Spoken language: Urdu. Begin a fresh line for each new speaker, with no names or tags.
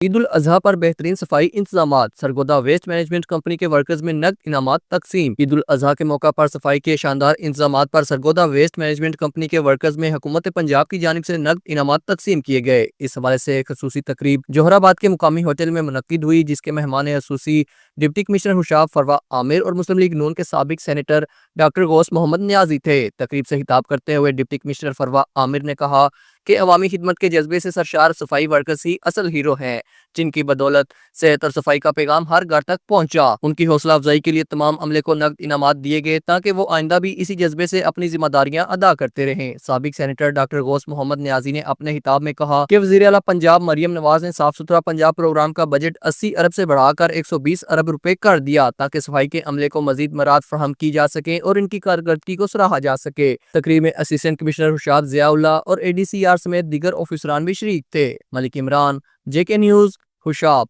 عید الاضحیٰ پر بہترین صفائی انتظامات، سرگودھا ویسٹ مینجمنٹ کمپنی کے ورکرز میں نقد انعامات تقسیم۔ عید الاضحیٰ کے موقع پر صفائی کے شاندار انتظامات پر سرگودھا ویسٹ مینجمنٹ کمپنی کے ورکرز میں حکومت پنجاب کی جانب سے نقد انعامات تقسیم کیے گئے۔ اس حوالے سے ایک خصوصی تقریب جوہر آباد کے مقامی ہوٹل میں منعقد ہوئی، جس کے مہمان خصوصی ڈپٹی کمشنر ہوشاب فروا عامر اور مسلم لیگ نون کے سابق سینیٹر ڈاکٹر غوث محمد نیازی تھے۔ تقریب سے خطاب کرتے ہوئے ڈپٹی کمشنر فروا عامر نے کہا کہ عوامی خدمت کے جذبے سے سرشار صفائی ورکرز ہی اصل ہیرو ہیں، جن کی بدولت صحت اور صفائی کا پیغام ہر گھر تک پہنچا۔ ان کی حوصلہ افزائی کے لیے تمام عملے کو نقد انعامات دیے گئے تاکہ وہ آئندہ بھی اسی جذبے سے اپنی ذمہ داریاں ادا کرتے رہیں۔ سابق سینیٹر ڈاکٹر غوث محمد نیازی نے اپنے خطاب میں کہا کہ وزیر اعلیٰ پنجاب مریم نواز نے صاف ستھرا پنجاب پروگرام کا بجٹ 80 ارب سے بڑھا کر 120 ارب روپے کر دیا تاکہ صفائی کے عملے کو مزید مراعات فراہم کی جا سکیں اور ان کی کارکردگی کو سراہا جا سکے۔ تقریب میں اسسٹنٹ کمشنر ہوشاب ضیاء اللہ اور ADCR سمیت دیگر آفیسران بھی شریک تھے۔ ملک عمران، JK نیوز، ہوشاب۔